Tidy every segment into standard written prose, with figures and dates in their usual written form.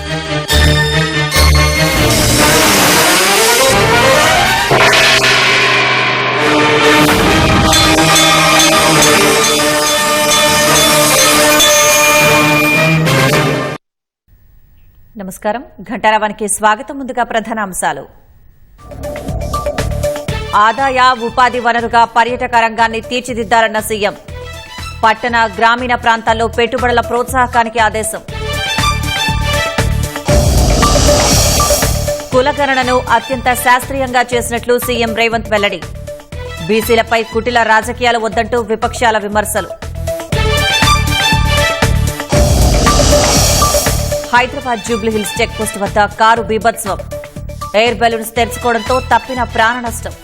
నమస్కారం. ఘంటారావానికి స్వాగతం. ముందుగా ప్రధాన అంశాలు. ఆదాయ ఉపాధి వనరుగా పర్యాటక రంగాన్ని తీర్చిదిద్దాలన్న సీఎం. పట్టణ గ్రామీణ ప్రాంతాల్లో పెట్టుబడుల ప్రోత్సాహకానికి ఆదేశం. కులగణనను అత్యంత శాస్త్రీయంగా చేసినట్లు సీఎం రేవంత్ వెల్లడి. బీసీలపై కుటిల రాజకీయాలు వద్దంటూ విపక్షాల విమర్శలు. హైదరాబాద్ జూబ్లీహిల్స్ చెక్పోస్ట్ వద్ద కారు బీభత్సం. ఎయిర్ బెలూన్స్ తెరుచుకోవడంతో తప్పిన ప్రాణ నష్టం.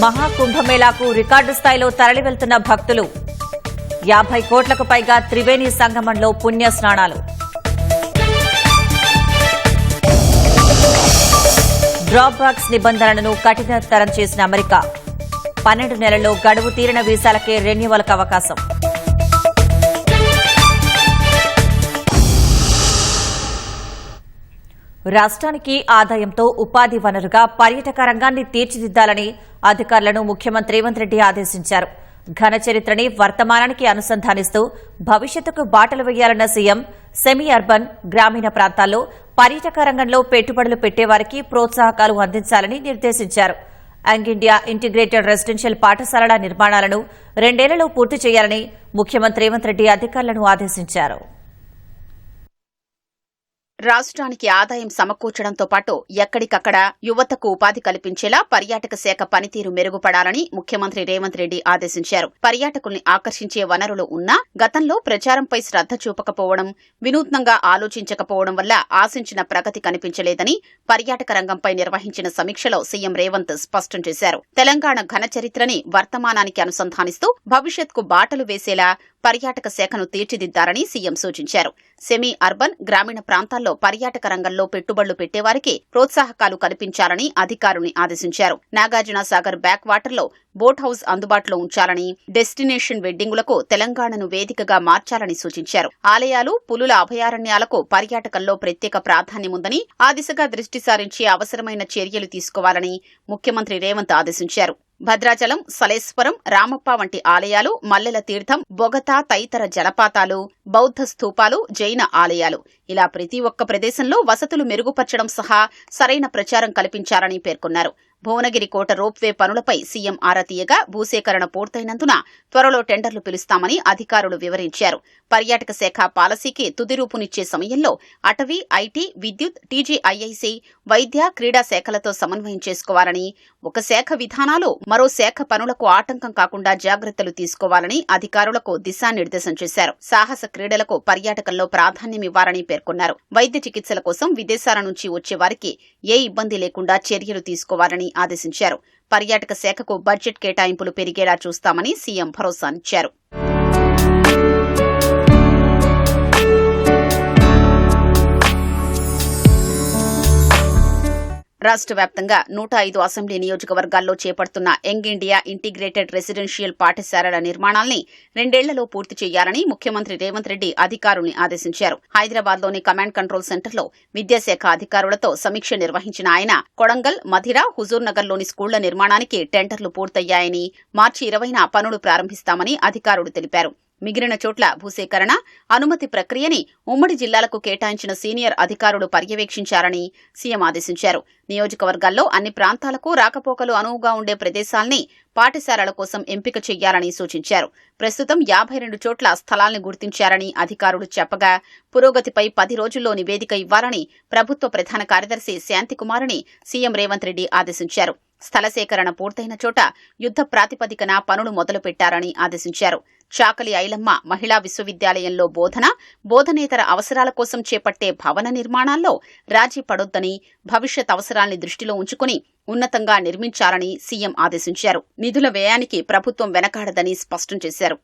మహాకుంభమేళాకు రికార్డు స్థాయిలో తరలివెళ్తున్న భక్తులు. 50 కోట్లకు పైగా త్రివేణి సంగమంలో పుణ్య స్నానాలు. డ్రాప్ బాక్స్ నిబంధనలను కఠినతరం చేసిన అమెరికా. 12 నెలల్లో గడువు తీరిన వీసాలకే రెన్యువల్కు అవకాశం. రాష్ట్రానికి ఆదాయంతో ఉపాధి వనరుగా పర్యాటక రంగాన్ని తీర్చిదిద్దాలని అధికారులను ముఖ్యమంత్రి రేవంత్ రెడ్డి ఆదేశించారు. ఘన చరిత్రని వర్తమానానికి అనుసంధానిస్తూ భవిష్యత్తుకు బాటలు వేయాలన్న సీఎం సెమీ అర్బన్ గ్రామీణ ప్రాంతాల్లో పర్యాటక రంగంలో పెట్టుబడులు పెట్టేవారికి ప్రోత్సాహకాలు అందించాలని నిర్దేశించారు. యంగ్ ఇండియా ఇంటిగ్రేటెడ్ రెసిడెన్షియల్ పాఠశాలల నిర్మాణాలను 2 ఏళ్లలో పూర్తి చేయాలని ముఖ్యమంత్రి రేవంత్ రెడ్డి అధికారులను ఆదేశించారు. రాష్ట్రానికి ఆదాయం సమకూర్చడంతో పాటు ఎక్కడికక్కడ యువతకు ఉపాధి కల్పించేలా పర్యాటక శాఖ పనితీరు మెరుగుపడాలని ముఖ్యమంత్రి రేవంత్ రెడ్డి ఆదేశించారు. పర్యాటకుల్ని ఆకర్షించే వనరులు ఉన్నా గతంలో ప్రచారంపై శ్రద్ధ చూపకపోవడం, వినూత్నంగా ఆలోచించకపోవడం వల్ల ఆశించిన ప్రగతి కనిపించలేదని పర్యాటక రంగంపై నిర్వహించిన సమీక్షలో సీఎం రేవంత్ స్పష్టం చేశారు. తెలంగాణ ఘన చరిత్రని వర్తమానానికి అనుసంధానిస్తూ భవిష్యత్కు బాటలు వేసేలా పర్యాటక శాఖను తీర్చిదిద్దారని సీఎం సూచించారు. సెమీ అర్బన్ గ్రామీణ ప్రాంతాల్లో పర్యాటక రంగంలో పెట్టుబడులు పెట్టేవారికి ప్రోత్సాహకాలు కల్పించాలని అధికారుల్ని ఆదేశించారు. నాగార్జున సాగర్ బ్యాక్ వాటర్లో బోట్ హౌస్ అందుబాటులో ఉంచాలని, డెస్టినేషన్ వెడ్డింగులకు తెలంగాణను వేదికగా మార్చాలని సూచించారు. ఆలయాలు, పులుల అభయారణ్యాలకు పర్యాటకంలో ప్రత్యేక ప్రాధాన్యముందని ఆ దిశగా దృష్టి సారించి అవసరమైన చర్యలు తీసుకోవాలని ముఖ్యమంత్రి రేవంత్ ఆదేశించారు. భద్రాచలం, సలేశ్వరం, రామప్ప వంటి ఆలయాలు, మల్లెల తీర్థం, బొగతా తదితర జలపాతాలు, బౌద్ధ స్తూపాలు, జైన ఆలయాలు ఇలా ప్రతి ఒక్క ప్రదేశంలో వసతులు మెరుగుపరచడం సహా సరైన ప్రచారం కల్పించాలని పేర్కొన్నారు. భువనగిరి కోట రోప్వే పనులపై సీఎం ఆరా తీయగా భూసేకరణ పూర్తయినందున త్వరలో టెండర్లు పిలుస్తామని అధికారులు వివరించారు. పర్యాటక శాఖ పాలసీకి తుది రూపునిచ్చే సమయంలో అటవీ, ఐటీ, విద్యుత్, టీజీఐఐసీ, వైద్య, క్రీడా శాఖలతో సమన్వయం చేసుకోవాలని, ఒక శాఖ విధానాలు మరో శాఖ పనులకు ఆటంకం కాకుండా జాగ్రత్తలు తీసుకోవాలని అధికారులకు దిశానిర్దేశం చేశారు. సాహస క్రీడలకు పర్యాటకంలో ప్రాధాన్యమివ్వాలని పేర్కొన్నారు. వైద్య చికిత్సల కోసం విదేశాల నుంచి వచ్చే వారికి ఏ ఇబ్బంది లేకుండా చర్యలు తీసుకోవాలని ఆదేశించారు. పర్యాటక శాఖకు బడ్జెట్ కేటాయింపులు పెరిగేలా చూస్తామని సీఎం భరోసానిచ్చారు. రాష్ట్ర వ్యాప్తంగా 105 అసెంబ్లీ నియోజకవర్గాల్లో చేపడుతున్న యంగ్ ఇండియా ఇంటిగ్రేటెడ్ రెసిడెన్షియల్ పాఠశాలల నిర్మాణాల్ని 2 ఏళ్లలో పూర్తి చేయాలని ముఖ్యమంత్రి రేవంత్ రెడ్డి అధికారుల్ని ఆదేశించారు. హైదరాబాద్లోని కమాండ్ కంట్రోల్ సెంటర్లో విద్యాశాఖ అధికారులతో సమీక్ష నిర్వహించిన ఆయన కొడంగల్, మధిర, హుజూర్నగర్లోని స్కూళ్ల నిర్మాణానికి టెండర్లు పూర్తయ్యాయని, మార్చి 20న పనులు ప్రారంభిస్తామని అధికారులు తెలిపారు. మిగిలిన చోట్ల భూసేకరణ, అనుమతి ప్రక్రియని ఉమ్మడి జిల్లాలకు కేటాయించిన సీనియర్ అధికారులు పర్యవేక్షించారని సీఎం ఆదేశించారు. నియోజకవర్గాల్లో అన్ని ప్రాంతాలకు రాకపోకలు అనువుగా ఉండే ప్రదేశాల్ని పాఠశాలల కోసం ఎంపిక చెయ్యాలని సూచించారు. ప్రస్తుతం 52 చోట్ల స్థలాల్ని గుర్తించారని అధికారులు చెప్పగా పురోగతిపై 10 రోజుల్లో నివేదిక ఇవ్వాలని ప్రభుత్వ ప్రధాన కార్యదర్శి శాంతికుమారిని సీఎం రేవంత్ రెడ్డి ఆదేశించారు. స్థల సేకరణ పూర్తయిన చోట యుద్ద ప్రాతిపదికన పనులు మొదలుపెట్టారని ఆదేశించారు. చాకలి ఐలమ్మ మహిళా విశ్వవిద్యాలయంలో బోధనేతర అవసరాల కోసం చేపట్టే భవన నిర్మాణాల్లో రాజీ పడొద్దని, భవిష్యత్ అవసరాల్ని దృష్టిలో ఉంచుకుని ఉన్నతంగా నిర్మించాలని సీఎం ఆదేశించారు. నిధుల వ్యయానికి ప్రభుత్వం వెనకాడదని స్పష్టం చేశారు.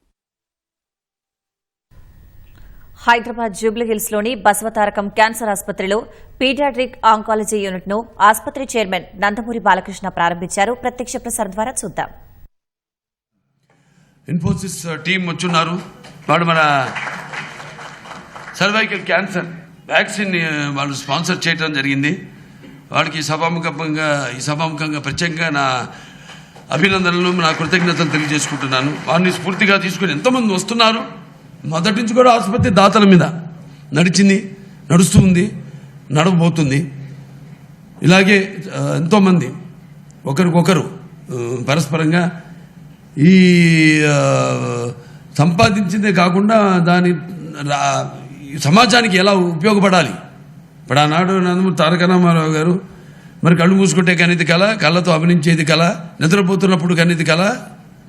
హైదరాబాద్ జూబ్లీహిల్స్ లోని బసవతారకం క్యాన్సర్ ఆసుపత్రిలో పీడియాట్రిక్ ఆంకాలజీ యూనిట్ ను ఆసుపత్రి చైర్మన్ నందమూరి బాలకృష్ణ ప్రారంభించారు. ప్రత్యక్ష ప్రసారం ద్వారా చూద్దాం. ఇన్ఫోసిస్ టీం వచ్చున్నారు. వాడు మన సర్వైకల్ క్యాన్సర్ వ్యాక్సిన్ వాళ్ళు స్పాన్సర్ చేయడం జరిగింది. వాళ్ళకి ఈ సభాముఖంగా ప్రత్యేకంగా నా అభినందనలు, నా కృతజ్ఞతలు తెలియజేసుకుంటున్నాను. వారిని స్ఫూర్తిగా తీసుకుని ఎంతోమంది వస్తున్నారు. మొదటి నుంచి కూడా ఆసుపత్రి దాతల మీద నడుస్తూ ఉంది, నడవబోతుంది. ఇలాగే ఎంతోమంది ఒకరికొకరు పరస్పరంగా ఈ సంపాదించిందే కాకుండా దాని సమాజానికి ఎలా ఉపయోగపడాలి. ఇప్పుడు ఆనాడు నందమూరి తారక రామారావు గారు మరి కళ్ళు మూసుకుంటే కనేది కళ, కళ్ళతో అభినయించేది కళ, నిద్రపోతున్నప్పుడు కనేది కళ,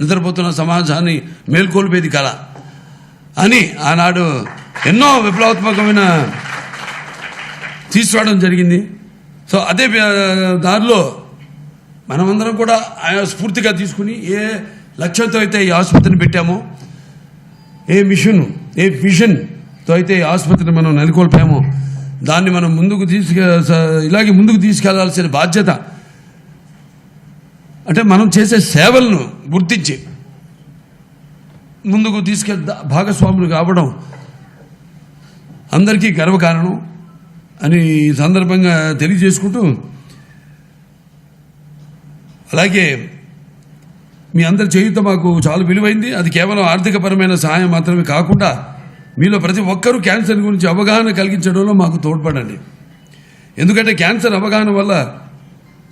నిద్రపోతున్న సమాజాన్ని మేల్కొల్పేది కళ అని ఆనాడు ఎన్నో విప్లవాత్మకమైన తీసుకురావడం జరిగింది. సో అదే దారిలో మనమందరం కూడా ఆయా స్ఫూర్తిగా తీసుకుని ఏ లక్ష్యంతో అయితే ఈ ఆసుపత్రిని పెట్టామో, ఏ విజన్తో అయితే ఈ ఆసుపత్రిని మనం నెలకొల్పామో దాన్ని మనం ఇలాగే ముందుకు తీసుకెళ్లాల్సిన బాధ్యత, అంటే మనం చేసే సేవలను గుర్తించి ముందుకు భాగస్వాములు కావడం అందరికీ గర్వకారణం అని ఈ సందర్భంగా తెలియజేసుకుంటూ, అలాగే మీ అందరి చేయుత మాకు చాలా విలువైంది. అది కేవలం ఆర్థికపరమైన సహాయం మాత్రమే కాకుండా మీలో ప్రతి ఒక్కరూ క్యాన్సర్ గురించి అవగాహన కలిగించడంలో మాకు తోడ్పడండి. ఎందుకంటే క్యాన్సర్ అవగాహన వల్ల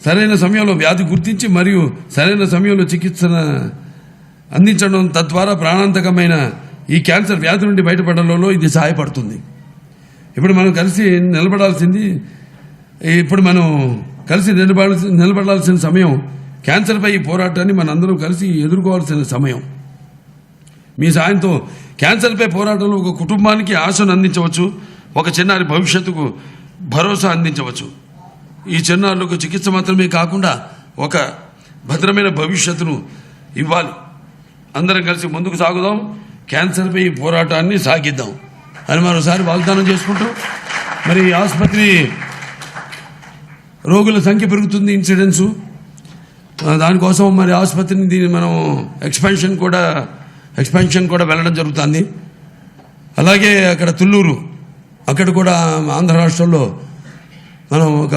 సరైన సమయంలో వ్యాధి గుర్తించి మరియు సరైన సమయంలో చికిత్సను అందించడం, తద్వారా ప్రాణాంతకమైన ఈ క్యాన్సర్ వ్యాధి నుండి బయటపడడంలో ఇది సహాయపడుతుంది. ఇప్పుడు మనం కలిసి నిలబడాల్సిన సమయం, క్యాన్సర్పై ఈ పోరాటాన్ని మనందరం కలిసి ఎదుర్కోవాల్సిన సమయం. మీ సాయంతో క్యాన్సర్పై పోరాటంలో ఒక కుటుంబానికి ఆశను అందించవచ్చు, ఒక చిన్నారి భవిష్యత్తుకు భరోసా అందించవచ్చు. ఈ చిన్నారులకు చికిత్స మాత్రమే కాకుండా ఒక భద్రమైన భవిష్యత్తును ఇవ్వాలి. అందరం కలిసి ముందుకు సాగుదాం, క్యాన్సర్పై ఈ పోరాటాన్ని సాగిద్దాం అని మరోసారి వాగ్దానం చేసుకుంటూ, మరి ఆసుపత్రి రోగుల సంఖ్య పెరుగుతుంది, ఇన్సిడెన్సు, దానికోసం మరి ఆసుపత్రిని దీన్ని మనం ఎక్స్పాన్షన్ కూడా వెళ్ళడం జరుగుతుంది. అలాగే అక్కడ తుళ్ళూరు, అక్కడ కూడా ఆంధ్ర రాష్ట్రంలో మనం ఒక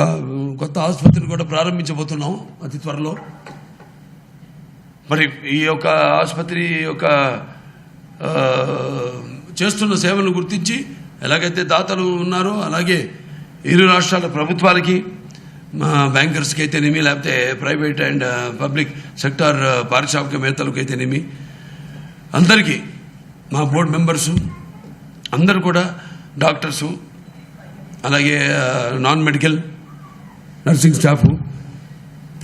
కొత్త ఆసుపత్రిని కూడా ప్రారంభించబోతున్నాం అతి త్వరలో. మరి ఈ యొక్క ఆసుపత్రి యొక్క చేస్తున్న సేవలను గుర్తించి ఎలాగైతే దాతలు ఉన్నారో అలాగే ఇరు రాష్ట్రాల ప్రభుత్వాలకి, మా బ్యాంకర్స్కి అయితేనేమి, లేకపోతే ప్రైవేట్ అండ్ పబ్లిక్ సెక్టార్ పారిశ్రామికవేత్తలకు అయితేనేమి, అందరికీ మా బోర్డు మెంబర్సు అందరూ కూడా, డాక్టర్సు, అలాగే నాన్ మెడికల్ నర్సింగ్ స్టాఫ్,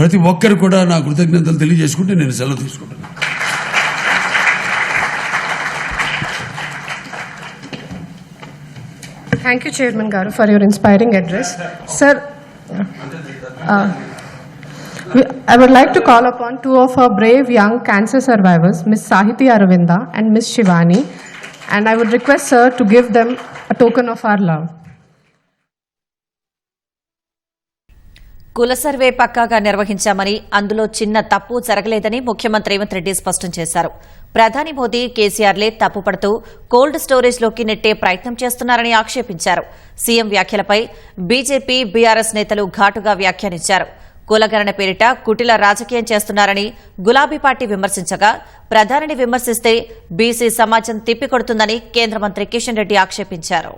ప్రతి ఒక్కరు కూడా నా కృతజ్ఞతలు తెలియజేసుకుంటే నేను సెలవు తీసుకుంటున్నాను. Thank you, Chairman Garu, for your inspiring address. Sir, I would like to call upon two of our brave young cancer survivors, Ms. Sahiti Aravinda and Ms. Shivani, and I would request Sir to give them a token of our love. కుల survey పక్కాగా నిర్వహించామని, అందులో చిన్న తప్పు జరగలేదని ముఖ్యమంత్రి రేవంత్ రెడ్డి స్పష్టం చేశారు. ప్రధాని మోదీ, కేసీఆర్లే తప్పుపడుతూ కోల్డ్ స్టోరేజ్లోకి నెట్టే ప్రయత్నం చేస్తున్నారని ఆక్షేపించారు. సీఎం వ్యాఖ్యలపై బీజేపీ, బీఆర్ఎస్ నేతలు ఘాటుగా వ్యాఖ్యానించారు. కులగణన పేరిట కుటిల రాజకీయం చేస్తున్నారని గులాబీ పార్టీ విమర్శించగా, ప్రధానిని విమర్శిస్తే బీసీ సమాజం తిప్పికొడుతుందని కేంద్ర మంత్రి కిషన్ రెడ్డి ఆక్షేపించారు.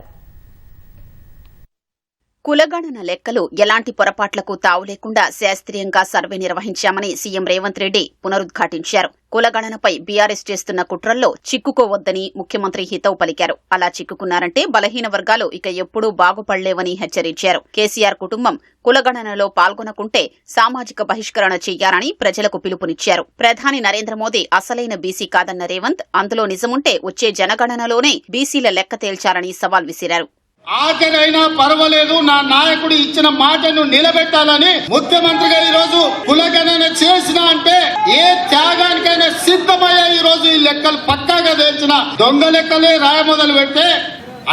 కులగణన లెక్కలు ఎలాంటి పొరపాట్లకు తావు లేకుండా శాస్త్రీయంగా సర్వే నిర్వహించామని సీఎం రేవంత్ రెడ్డి పునరుద్ఘాటించారు. కులగణనపై బీఆర్ఎస్ చేస్తున్న కుట్రల్లో చిక్కుకోవద్దని ముఖ్యమంత్రి హితవు పలికారు. అలా చిక్కుకున్నారంటే బలహీన వర్గాలు ఇక ఎప్పుడూ బాగుపడలేవని హెచ్చరించారు. కేసీఆర్ కుటుంబం కులగణనలో పాల్గొనకుంటే సామాజిక బహిష్కరణ చేయాలని ప్రజలకు పిలుపునిచ్చారు. ప్రధాని నరేంద్ర మోదీ అసలైన బీసీ కాదన్న రేవంత్, అందులో నిజముంటే వచ్చే జనగణనలోనే బీసీల లెక్క తేల్చాలని సవాల్ విసిరారు. ఆఖరైనా పర్వాలేదు, నా నాయకుడు ఇచ్చిన మాటను నిలబెట్టాలని ముఖ్యమంత్రిగా ఈ రోజు కులగణన చేసిన అంటే ఏ త్యాగానికైనా సిద్ధమయ్యే ఈ రోజు ఈ లెక్కలు పక్కాగా తేల్చిన దొంగ లెక్కలే రాయ మొదలు పెడితే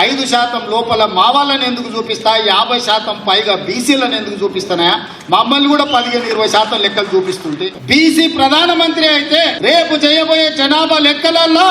5% లోపల మా వాళ్ళని ఎందుకు చూపిస్తా, 50% పైగా బీసీలను ఎందుకు చూపిస్తానా, మమ్మల్ని కూడా 15-20% లెక్కలు చూపిస్తుంటే బీసీ ప్రధానమంత్రి అయితే రేపు చేయబోయే జనాభా లెక్కలల్లో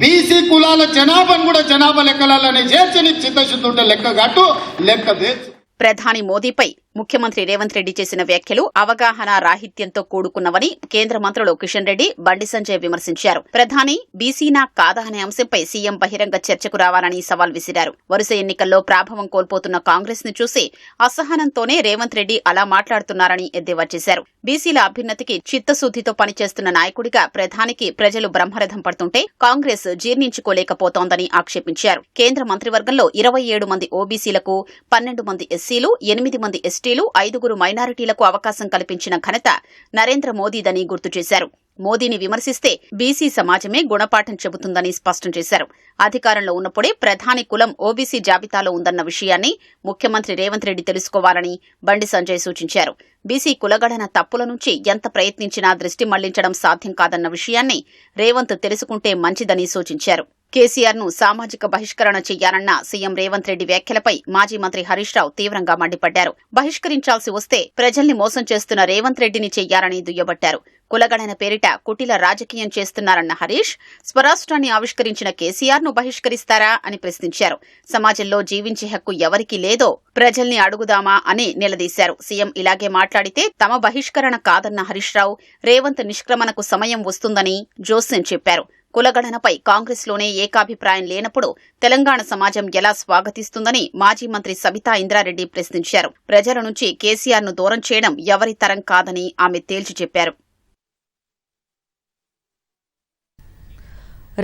బీసీ కులాల జనాభాను కూడా జనాభా లెక్కలనే చేర్చి నీకు చిత్తశుద్ధి ఉంటే లెక్క కట్టు, లెక్క వేసు. ప్రధాని మోదీపై ముఖ్యమంత్రి రేవంత్ రెడ్డి చేసిన వ్యాఖ్యలు అవగాహన రాహిత్యంతో కూడుకున్నవని కేంద్ర మంత్రులు కిషన్ రెడ్డి, బండి సంజయ్ విమర్శించారు. ప్రధాని బీసీనా కాదా అనే అంశంపై సీఎం బహిరంగ చర్చకు రావాలని సవాల్ విసిరారు. వరుస ఎన్నికల్లో ప్రాభవం కోల్పోతున్న కాంగ్రెస్ ను చూసి అసహనంతోనే రేవంత్ రెడ్డి అలా మాట్లాడుతున్నారని ఎద్దేవా చేశారు. బీసీల అభ్యున్నతికి చిత్తశుద్దితో పనిచేస్తున్న నాయకుడిగా ప్రధానికి ప్రజలు బ్రహ్మరథం పడుతుంటే కాంగ్రెస్ జీర్ణించుకోలేకపోతోందని ఆక్షేపించారు. కేంద్ర మంత్రివర్గంలో 27 మంది ఓబీసీలకు, 12 మంది ఎస్సీలు, 8 మంది ఎస్టీలు, 5 మైనారిటీలకు అవకాశం కల్పించిన ఘనత నరేంద్ర మోదీదని గుర్తు చేశారు. మోదీని విమర్శిస్తే బీసీ సమాజమే గుణపాఠం చెబుతుందని స్పష్టం చేశారు. అధికారంలో ఉన్నప్పుడే ప్రధాని కులం ఓబీసీ జాబితాలో ఉందన్న విషయాన్ని ముఖ్యమంత్రి రేవంత్ రెడ్డి తెలుసుకోవాలని బండి సంజయ్ సూచించారు. బీసీ కులగణన తప్పుల నుంచి ఎంత ప్రయత్నించినా దృష్టి మళ్లించడం సాధ్యం కాదన్న విషయాన్ని రేవంత్ తెలుసుకుంటే మంచిదని సూచించారు. కేసీఆర్ ను సామాజిక బహిష్కరణ చెయ్యాలన్న సీఎం రేవంత్ రెడ్డి వ్యాఖ్యలపై మాజీ మంత్రి హరీష్ రావు తీవ్రంగా మండిపడ్డారు. బహిష్కరించాల్సి వస్తే ప్రజల్ని మోసం చేస్తున్న రేవంత్ రెడ్డిని చెయ్యాలని దుయ్యబట్టారు. కులగణన పేరిట కుటిల రాజకీయం చేస్తున్నారన్న హరీష్, స్వరాష్ట్రాన్ని ఆవిష్కరించిన కేసీఆర్ ను బహిష్కరిస్తారా అని ప్రశ్నించారు. సమాజంలో జీవించే హక్కు ఎవరికి లేదో ప్రజల్ని అడుగుదామా అని నిలదీశారు. సీఎం ఇలాగే మాట్లాడితే తమ బహిష్కరణ కాదన్న హరీష్ రావు, రేవంత్ నిష్క్రమణకు సమయం వస్తుందని జోస్యం చెప్పారు. కులగణనపై కాంగ్రెస్లోనే ఏకాభిప్రాయం లేనప్పుడు తెలంగాణ సమాజం ఎలా స్వాగతిస్తుందని మాజీ మంత్రి సబితా ఇంద్రారెడ్డి ప్రశ్నించారు. ప్రజల నుంచి కేసీఆర్ ను దూరం చేయడం ఎవరి తరం కాదని ఆమె తేల్చి చెప్పారు.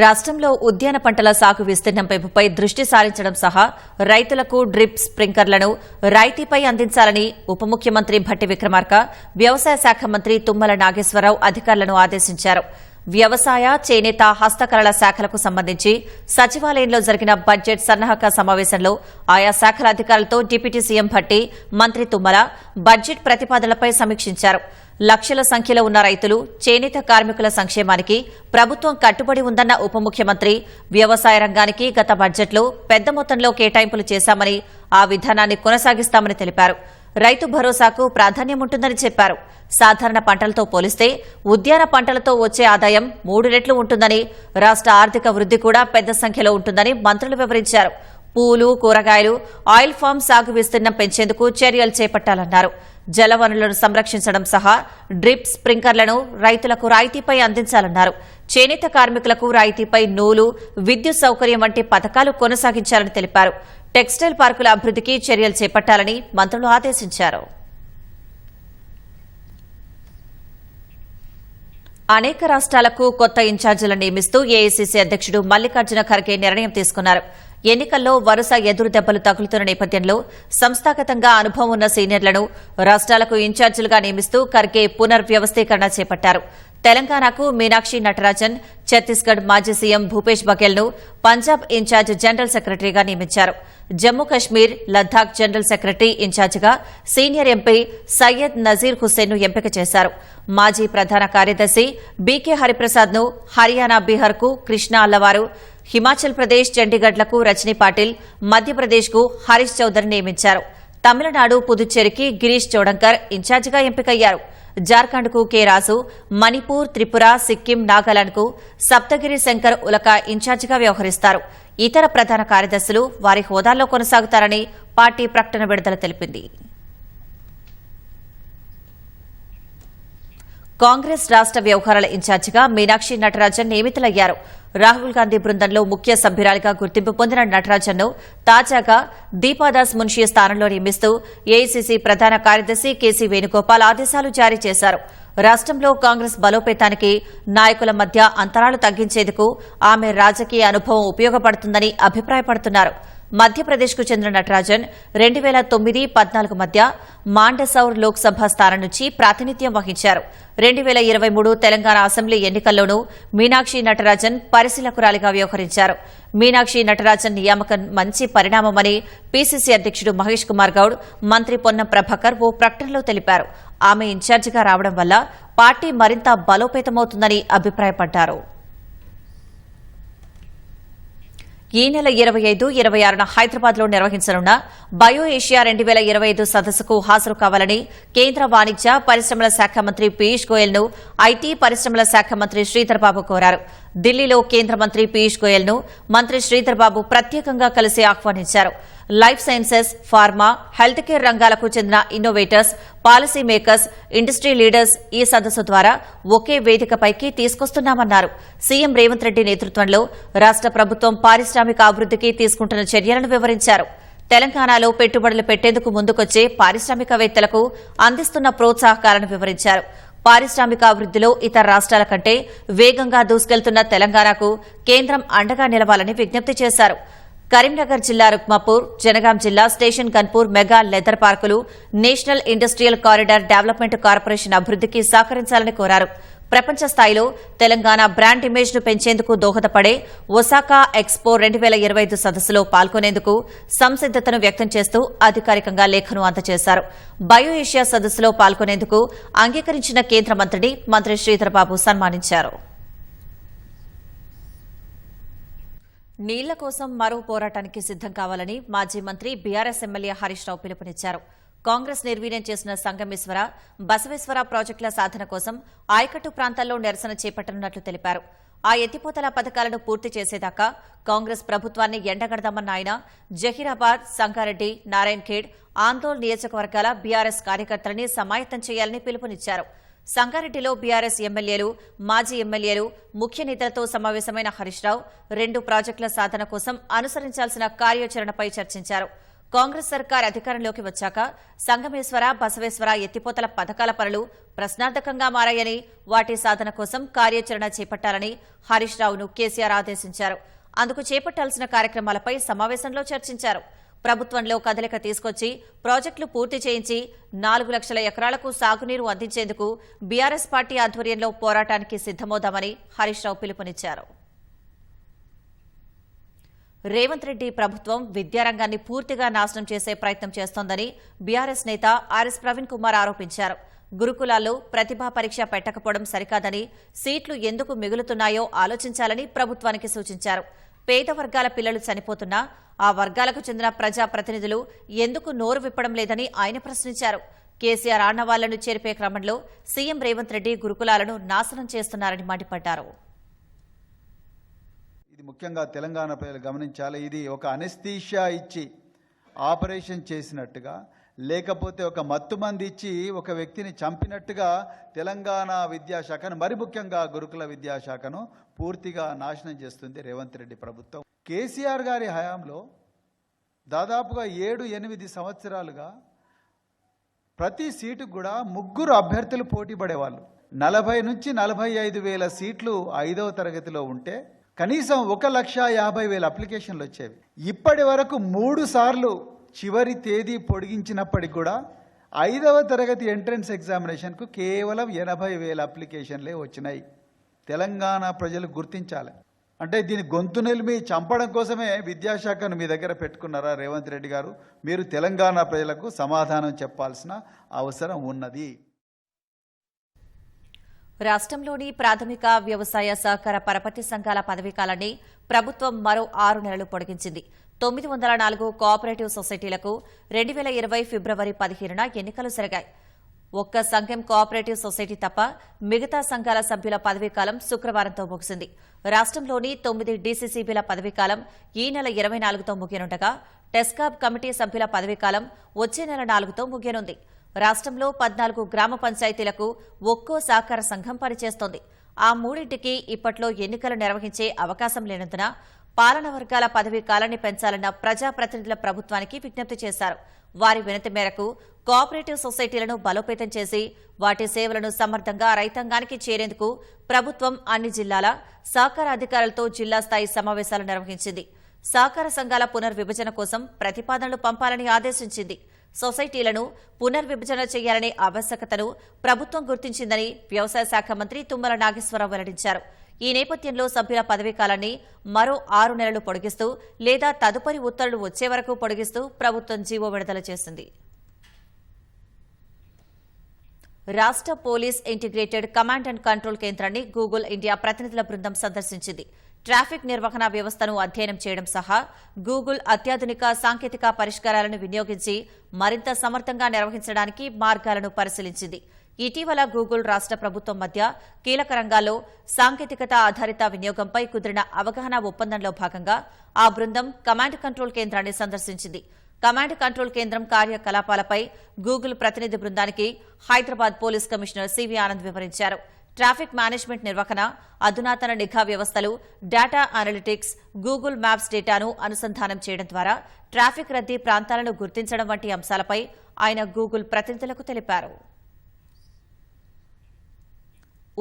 రాష్ట్రంలో ఉద్యాన పంటల సాగు విస్తీర్ణం పెంపుపై దృష్టి సారించడం సహా రైతులకు డ్రిప్ స్ప్రింక్లర్లను రాయితీపై అందించాలని ఉప ముఖ్యమంత్రి భట్టి విక్రమార్క, వ్యవసాయ శాఖ మంత్రి తుమ్మల నాగేశ్వరరావు అధికారులను ఆదేశించారు. వ్యవసాయ, చేనేత, హస్తకళల శాఖలకు సంబంధించి సచివాలయంలో జరిగిన బడ్జెట్ సన్నాహక సమావేశంలో ఆయా శాఖల అధికారులతో డిప్యూటీ సీఎం భట్టి, మంత్రి తుమ్మల బడ్జెట్ ప్రతిపాదనలపై సమీక్షించారు. లక్షల సంఖ్యలో ఉన్న రైతులు, చేనేత కార్మికుల సంక్షేమానికి ప్రభుత్వం కట్టుబడి ఉందన్న ఉప ముఖ్యమంత్రి, వ్యవసాయ రంగానికి గత బడ్జెట్లో పెద్ద మొత్తంలో కేటాయింపులు చేశామని, ఆ విధానాన్ని కొనసాగిస్తామని తెలిపారు. రైతు భరోసాకు ప్రాధాన్యం ఉంటుందని చెప్పారు. సాధారణ పంటలతో పోలిస్తే ఉద్యాన పంటలతో వచ్చే ఆదాయం 3 రెట్లు ఉంటుందని, రాష్ట్ర ఆర్థిక వృద్ధి కూడా పెద్ద సంఖ్యలో ఉంటుందని మంత్రులు వివరించారు. పూలు, కూరగాయలు, ఆయిల్ ఫామ్ సాగు విస్తీర్ణం పెంచేందుకు చర్యలు చేపట్టాలన్నారు. జలవనరులను సంరక్షించడం సహా డ్రిప్ స్ప్రింక్లర్లను రైతులకు రాయితీపై అందించాలన్నారు. చేనేత కార్మికులకు రాయితీపై నూలు, విద్యుత్ సౌకర్యం వంటి పథకాలు కొనసాగించాలని తెలిపారు. టెక్స్టైల్ పార్కుల అభివృద్ధికి చర్యలు చేపట్టాలని మంత్రులు ఆదేశించారు. అనేక రాష్ట్రాలకు కొత్త ఇన్ఛార్జీలను నియమిస్తూ ఏఐసీసీ అధ్యక్షుడు మల్లికార్జున ఖర్గే నిర్ణయం తీసుకున్నారు. ఎన్నికల్లో వరుస ఎదురు దెబ్బలు తగులుతున్న నేపథ్యంలో సంస్థాగతంగా అనుభవం ఉన్న సీనియర్లను రాష్ట్రాలకు ఇన్ఛార్జీలుగా నియమిస్తూ ఖర్గే పునర్వ్యవస్థీకరణ చేపట్టారు. తెలంగాణకు మీనాక్షి నటరాజన్, ఛత్తీస్గఢ్ మాజీ సీఎం భూపేష్ బఘెల్ను పంజాబ్ ఇన్ఛార్జ్ జనరల్ సెక్రటరీగా నియమించారు. జమ్మూ కశ్మీర్, లద్దాఖ్ జనరల్ సెక్రటరీ ఇన్ఛార్జిగా సీనియర్ ఎంపీ సయ్యద్ నజీర్ హుస్సేన్ను ఎంపిక చేశారు. మాజీ ప్రధాన కార్యదర్శి బీకే హరిప్రసాద్ను హర్యానా, బీహార్కు కృష్ణా అల్లవారు, హిమాచల్ ప్రదేశ్, చండీగఢ్లకు రజనీ పాటిల్, మధ్యప్రదేశ్కు హరీష్ చౌదరి నియమించారు. తమిళనాడు, పుదుచ్చేరికి గిరీష్ చోడంకర్ ఇన్ఛార్జిగా ఎంపికయ్యారు. జార్ఖండ్కు కె రాజు, మణిపూర్, త్రిపుర, సిక్కిం, నాగాలాండ్కు సప్తగిరి శంకర్ ఉలక ఇన్ఛార్జిగా వ్యవహరిస్తారు. ఇతర ప్రధాన కార్యదర్శులు వారి హోదాల్లో కొనసాగుతారని పార్టీ ప్రకటన విడుదల తెలిపింది. కాంగ్రెస్ రాష్ట్ర వ్యవహారాల ఇన్ఛార్జిగా మీనాక్షి నటరాజన్ నియమితులయ్యారు. రాహుల్ గాంధీ బృందంలో ముఖ్య సభ్యురాలిగా గుర్తింపు పొందిన నటరాజన్ను తాజాగా దీపాదాస్ మున్షీ స్థానంలో నియమిస్తూ ఏఐసీసీ ప్రధాన కార్యదర్శి కేసీ వేణుగోపాల్ ఆదేశాలు జారీ చేశారు. రాష్ట్రంలో కాంగ్రెస్ బలోపేతానికి, నాయకుల మధ్య అంతరాలు తగ్గించేందుకు ఆమె రాజకీయ అనుభవం ఉపయోగపడుతుందని అభిప్రాయపడుతున్నారు. మధ్యప్రదేశ్కు చెందిన నటరాజన్ 2009-14 మధ్య మాండసౌర్ లోక్సభ స్థానం నుంచి ప్రాతినిధ్యం వహించారు. 2023 తెలంగాణ అసెంబ్లీ ఎన్నికల్లోనూ మీనాక్షి నటరాజన్ పరిశీలకురాలిగా వ్యవహరించారు. మీనాక్షి నటరాజన్ నియామకం మంచి పరిణామమని పీసీసీ అధ్యక్షుడు మహేష్ కుమార్ గౌడ్, మంత్రి పొన్నం ప్రభాకర్ ఓ ప్రకటనలో తెలిపారు. ఆమె ఇన్ఛార్జిగా రావడం వల్ల పార్టీ మరింత బలోపేతమవుతుందని అభిప్రాయపడ్డారు. ఈ నెల 25, 26న హైదరాబాద్లో నిర్వహించనున్న బయో ఏషియా 2025 సదస్సుకు హాజరు కావాలని కేంద్ర వాణిజ్య పరిశ్రమల శాఖ మంత్రి పీయూష్ గోయల్ను ఐటీ పరిశ్రమల శాఖ మంత్రి శ్రీధర్ బాబు కోరారు. ఢిల్లీలో కేంద్ర మంత్రి పీయూష్ గోయల్ను మంత్రి శ్రీధర్ బాబు ప్రత్యేకంగా కలిసి ఆహ్వానించారు. Life sciences, pharma, health care రంగాలకు చెందిన innovators, policy makers, industry leaders ఈ సదస్సు ద్వారా ఒకే వేదికపైకి తీసుకొస్తున్నామన్నారు. సీఎం రేవంత్ రెడ్డి నేతృత్వంలో రాష్ట ప్రభుత్వం పారిశ్రామిక అభివృద్దికి తీసుకుంటున్న చర్యలను వివరించారు. తెలంగాణలో పెట్టుబడులు పెట్టేందుకు ముందుకొచ్చే పారిశ్రామికవేత్తలకు అందిస్తున్న ప్రోత్సాహకాలను వివరించారు. పారిశ్రామిక అభివృద్దిలో ఇతర రాష్ట్రాల కంటే వేగంగా దూసుకెళ్తున్న తెలంగాణకు కేంద్రం అండగా నిలవాలని విజ్ఞప్తి చేశారు. కరీంనగర్ జిల్లా రుక్మాపూర్, జనగాం జిల్లా స్టేషన్ గన్పూర్ మెగా లెదర్ పార్కులు national industrial corridor development corporation అభివృద్దికి సహకరించాలని కోరారు. ప్రపంచ స్థాయిలో తెలంగాణ బ్రాండ్ ఇమేజ్ ను పెంచేందుకు దోహదపడే ఒసాకా ఎక్స్పో 2025 సదస్సులో పాల్గొనేందుకు సంసిద్దతను వ్యక్తం చేస్తూ అధికారికంగా లేఖను అందజేశారు. బయో ఏషియా సదస్సులో పాల్గొనేందుకు అంగీకరించిన కేంద్ర మంత్రిని మంత్రి శ్రీధర్ బాబు సన్మానించారు. నీళ్ల కోసం మరో పోరాటానికి సిద్దం కావాలని మాజీ మంత్రి బీఆర్ఎస్ ఎమ్మెల్యే హరీష్ రావు పిలుపునిచ్చారు. కాంగ్రెస్ నిర్వీర్యం చేసిన సంగమేశ్వర, బసవేశ్వర ప్రాజెక్టుల సాధన కోసం ఆయకట్టు ప్రాంతాల్లో నిరసన చేపట్టనున్నట్లు తెలిపారు. ఆ ఎత్తిపోతల పథకాలను పూర్తి చేసేదాకా కాంగ్రెస్ ప్రభుత్వాన్ని ఎండగడదామన్న ఆయన జహీరాబాద్, సంగారెడ్డి, నారాయణఖేడ్, ఆందోళ్ నియోజకవర్గాల బీఆర్ఎస్ కార్యకర్తలని సమాయత్తం చేయాలని పిలుపునిచ్చారు. సంగారెడ్డిలో బీఆర్ఎస్ ఎమ్మెల్యేలు, మాజీ ఎమ్మెల్యేలు, ముఖ్య నేతలతో సమావేశమైన హరీష్ రావు 2 ప్రాజెక్టుల సాధన కోసం అనుసరించాల్సిన కార్యాచరణపై చర్చించారు. కాంగ్రెస్ సర్కార్ అధికారంలోకి వచ్చాక సంగమేశ్వర, బసవేశ్వర ఎత్తిపోతల పథకాల పనులు ప్రశ్నార్థకంగా మారాయని, వాటి సాధన కోసం కార్యాచరణ చేపట్టాలని హరీష్ రావును కేసీఆర్ ఆదేశించారు. అందుకు చేపట్టాల్సిన కార్యక్రమాలపై సమావేశంలో చర్చించారు. ప్రభుత్వంలో కదలిక తీసుకొచ్చి ప్రాజెక్టులు పూర్తి చేయించి 4 లక్షల ఎకరాలకు సాగునీరు అందించేందుకు బీఆర్ఎస్ పార్టీ ఆధ్వర్యంలో పోరాటానికి సిద్దమవుదామని హరీష్ రావు పిలుపునిచ్చారు. రేవంత్ రెడ్డి ప్రభుత్వం విద్యారంగాన్ని పూర్తిగా నాశనం చేసే ప్రయత్నం చేస్తోందని బీఆర్ఎస్ నేత ఆర్ఎస్ ప్రవీణ్ కుమార్ ఆరోపించారు. గురుకులాల్లో ప్రతిభా పరీక్ష పెట్టకపోవడం సరికాదని, సీట్లు ఎందుకు మిగులుతున్నాయో ఆలోచించాలని ప్రభుత్వానికి సూచించారు. పేద వర్గాల పిల్లలు చనిపోతున్నా ఆ వర్గాలకు చెందిన ప్రజాప్రతినిధులు ఎందుకు నోరు విప్పడం లేదని ఆయన ప్రశ్నించారు. కేసీఆర్ ఆనవాళ్లను చేర్పే క్రమంలో సీఎం రేవంత్ రెడ్డి గురుకులాలను నాశనం చేస్తున్నారని మండిపడ్డారు. ఇది ముఖ్యంగా తెలంగాణ ప్రజలు గమనించాలి. ఇది ఒక అనెస్థీషియా ఇచ్చి ఆపరేషన్ చేసినట్టుగా, లేకపోతే ఒక మత్తుమంది ఇచ్చి ఒక వ్యక్తిని చంపినట్టుగా తెలంగాణ విద్యాశాఖను, మరి ముఖ్యంగా గురుకుల విద్యాశాఖను పూర్తిగా నాశనం చేస్తుంది రేవంత్ రెడ్డి ప్రభుత్వం. కేసీఆర్ గారి హయాంలో దాదాపుగా 7-8 సంవత్సరాలుగా ప్రతి సీటుకు కూడా 3 అభ్యర్థులు పోటీ పడేవాళ్ళు. 40 నుంచి 45 వేల సీట్లు 5వ తరగతిలో ఉంటే కనీసం 1,50,000 అప్లికేషన్లు వచ్చేవి. ఇప్పటి వరకు 3 సార్లు చివరి తేదీ పొడిగించినప్పటికి కూడా 5వ తరగతి ఎంట్రన్స్ ఎగ్జామినేషన్కు కేవలం 80,000 అప్లికేషన్లే వచ్చినాయి. తెలంగాణ ప్రజలు గుర్తించాలి. అంటే దీని గొంతు నిలిమి చంపడం కోసమే విద్యాశాఖను మీ దగ్గర పెట్టుకున్నారా రేవంత్ రెడ్డి గారు? మీరు తెలంగాణ ప్రజలకు సమాధానం చెప్పాల్సిన అవసరం ఉన్నది. రాష్ట్రంలోని ప్రాథమిక వ్యవసాయ సహకార పరపతి సంఘాల పదవీకాలాన్ని ప్రభుత్వం మరో 6 నెలలు పొడిగించింది. 904 కోఆపరేటివ్ సొసైటీలకు 2020 ఫిబ్రవరి 15న ఎన్నికలు జరిగాయి. ఒక్క సంఘం కోఆపరేటివ్ సొసైటీ తప్ప మిగతా సంఘాల సభ్యుల పదవీకాలం శుక్రవారంతో ముగిసింది. రాష్ట్రంలోని 9 డీసీసీబీల పదవీకాలం ఈ నెల 24తో ముగియనుండగా టెస్కాబ్ కమిటీ సభ్యుల పదవీకాలం వచ్చే నెల 4తో ముగియనుంది. రాష్ట్రంలో 14 గ్రామ పంచాయతీలకు ఒక్కో సహకార సంఘం పనిచేస్తోంది. ఆ 3టికి ఇప్పట్లో ఎన్నికలు నిర్వహించే అవకాశం లేనందున పాలన వర్గాల పదవీ కాలాన్ని పెంచాలన్న ప్రజాప్రతినిధుల ప్రభుత్వానికి విజ్ఞప్తి చేశారు. వారి వినతి మేరకు కోఆపరేటివ్ సొసైటీలను బలోపేతం చేసి వాటి సేవలను సమర్థంగా రైతాంగానికి చేరేందుకు ప్రభుత్వం అన్ని జిల్లాల సహకార అధికారులతో జిల్లా స్థాయి సమావేశాలు నిర్వహించింది. సహకార సంఘాల పునర్విభజన కోసం ప్రతిపాదనలు పంపాలని ఆదేశించింది. సొసైటీలను పునర్విభజన చేయాలనే ఆవశ్యకతను ప్రభుత్వం గుర్తించిందని వ్యవసాయ శాఖ మంత్రి తుమ్మల నాగేశ్వరరావు వెల్లడించారు. ఈ నేపథ్యంలో సభ్యుల పదవీకాలాన్ని మరో 6 నెలలు పొడిగిస్తూ లేదా తదుపరి ఉత్తర్వులు వచ్చే వరకు పొడిగిస్తూ ప్రభుత్వం జీవో విడుదల చేసింది. రాష్ట్ర police integrated command and control కేంద్రాన్ని గూగుల్ ఇండియా ప్రతినిధుల బృందం సందర్శించింది. ట్రాఫిక్ నిర్వహణ వ్యవస్థను అధ్యయనం చేయడం సహా గూగుల్ అత్యాధునిక సాంకేతిక పరిష్కారాలను వినియోగించి మరింత సమర్థంగా నిర్వహించడానికి మార్గాలను పరిశీలించింది. ఇటీవల గూగుల్ రాష్ట్ర ప్రభుత్వం మధ్య కీలక రంగాల్లో సాంకేతికత ఆధారిత వినియోగంపై కుదిరిన అవగాహన ఒప్పందంలో భాగంగా ఆ బృందం కమాండ్ కంట్రోల్ కేంద్రాన్ని సందర్శించింది. కమాండ్ కంట్రోల్ కేంద్రం కార్యకలాపాలపై గూగుల్ ప్రతినిధి బృందానికి Hyderabad police commissioner CV Anand వివరించారు. ట్రాఫిక్ మేనేజ్మెంట్ నిర్వహణ, అధునాతన నిఘా వ్యవస్థలు, డేటా అనలిటిక్స్, గూగుల్ మ్యాప్స్ డేటాను అనుసంధానం చేయడం ద్వారా ట్రాఫిక్ రద్దీ ప్రాంతాలను గుర్తించడం వంటి అంశాలపై ఆయన గూగుల్ ప్రతినిధులకు తెలిపారు.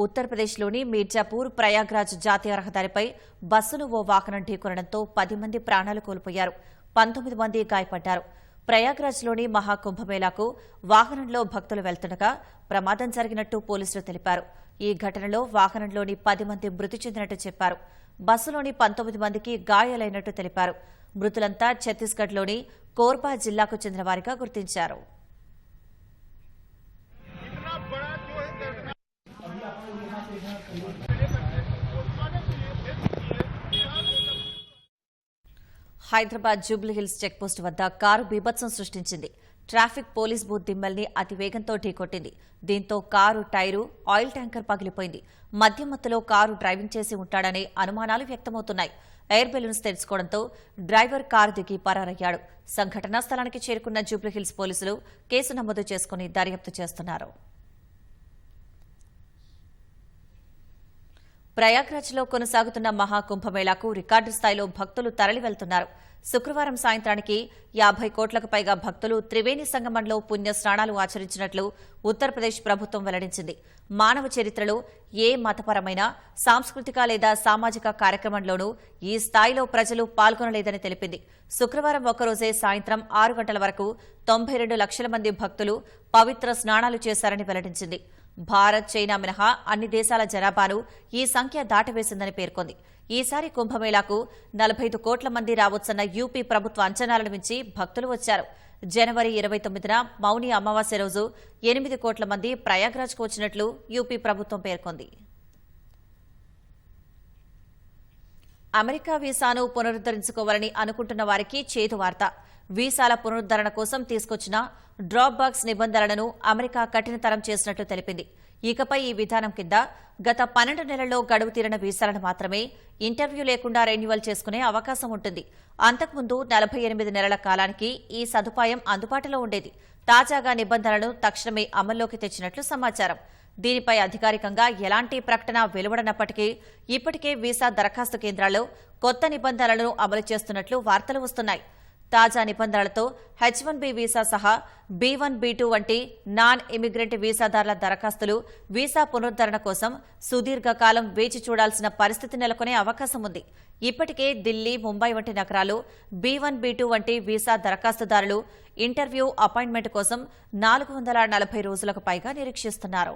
ఉత్తరప్రదేశ్లోని మీర్జాపూర్ ప్రయాగ్రాజ్ జాతీయ రహదారిపై బస్సును ఓ వాహనం ఢీకొనడంతో 10 మంది ప్రాణాలు కోల్పోయారు, 19 మంది గాయపడ్డారు. ప్రయాగ్రాజ్లోని మహాకుంభమేళాకు వాహనంలో భక్తులు వెళ్తుండగా ప్రమాదం జరిగినట్టు పోలీసులు తెలిపారు. ఈ ఘటనలో వాహనంలోని 10 మంది మృతి చెందినట్టు చెప్పారు. బస్సులోని 19 మందికి గాయాలైనట్టు తెలిపారు. మృతులంతా ఛత్తీస్గఢ్లోని కోర్బా జిల్లాకు చెందిన వారిగా గుర్తించారు. హైదరాబాద్ జూబ్లీహిల్స్ చెక్పోస్ట్ వద్ద కారు బీభత్సం సృష్టించింది. ట్రాఫిక్ పోలీస్ బూత్ దిమ్మల్ని అతివేగంతో ఢీకొట్టింది. దీంతో కారు టైరు, ఆయిల్ ట్యాంకర్ పగిలిపోయింది. మధ్యమత్తులో కారు డ్రైవింగ్ చేసి ఉంటాడనే అనుమానాలు వ్యక్తమవుతున్నాయి. ఎయిర్ బెలూన్స్ తెరుచుకోవడంతో డ్రైవర్ కారు దిగి పరారయ్యాడు. సంఘటనా స్థలానికి చేరుకున్న జూబ్లీహిల్స్ పోలీసులు కేసు నమోదు చేసుకుని దర్యాప్తు చేస్తున్నారు. ప్రయాగ్రాజ్లో కొనసాగుతున్న మహాకుంభమేళాకు రికార్డు స్థాయిలో భక్తులు తరలి వెళ్తున్నారు. శుక్రవారం సాయంత్రానికి 50 కోట్లకు పైగా భక్తులు త్రివేణి సంగమంలో పుణ్య స్నానాలు ఆచరించినట్లు ఉత్తరప్రదేశ్ ప్రభుత్వం వెల్లడించింది. మానవ చరిత్రలో ఏ మతపరమైన, సాంస్కృతిక లేదా సామాజిక కార్యక్రమంలోనూ ఈ స్థాయిలో ప్రజలు పాల్గొనలేదని తెలిపింది. శుక్రవారం ఒక్కరోజే సాయంత్రం 6 గంటల వరకు 92 లక్షల మంది భక్తులు పవిత్ర స్నానాలు చేశారని వెల్లడించింది. భారత్, చైనా మినహా అన్ని దేశాల జనాభాను ఈ సంఖ్య దాటవేసిందని పేర్కొంది. ఈసారి కుంభమేళాకు 45 కోట్ల మంది రావచ్చన్న యూపీ ప్రభుత్వ అంచనాలను మించి భక్తులు వచ్చారు. జనవరి 29న మౌని అమావాస్య రోజు 8 కోట్ల మంది ప్రయాగ్రాజ్కు వచ్చినట్లు యూపీ ప్రభుత్వం పేర్కొంది. అమెరికా వీసాను పునరుద్దరించుకోవాలని అనుకుంటున్న వారికి చేదు వార్త. వీసాల పునరుద్దరణ కోసం తీసుకొచ్చిన డ్రాప్ బాక్స్ నిబంధనలను అమెరికా కఠినతరం చేసినట్లు తెలిపింది. ఇకపై ఈ విధానం కింద గత 12 నెలల్లో గడువు తీరిన వీసాలను మాత్రమే ఇంటర్వ్యూ లేకుండా రెన్యువల్ చేసుకునే అవకాశం ఉంటుంది. అంతకుముందు 48 నెలల కాలానికి ఈ సదుపాయం అందుబాటులో ఉండేది. తాజాగా నిబంధనలను తక్షణమే అమల్లోకి తెచ్చినట్లు సమాచారం. దీనిపై అధికారికంగా ఎలాంటి ప్రకటన వెలువడనప్పటికీ ఇప్పటికే వీసా దరఖాస్తు కేంద్రాల్లో కొత్త నిబంధనలను అమలు చేస్తున్నట్లు వార్తలు వస్తున్నాయి. తాజా నిబంధనలతో H-1B వీసా సహా B-1, B-2 వంటి నాన్ ఇమిగ్రెంట్ వీసాదారుల దరఖాస్తులు వీసా పునరుద్దరణ కోసం సుదీర్ఘకాలం వేచి చూడాల్సిన పరిస్థితి నెలకొనే అవకాశం ఉంది. ఇప్పటికే ఢిల్లీ, ముంబై వంటి నగరాల్లో B-1, B-2 వంటి వీసా దరఖాస్తుదారులు ఇంటర్వ్యూ, అపాయింట్మెంట్ కోసం 440 రోజులకు పైగా నిరీక్షిస్తున్నారు.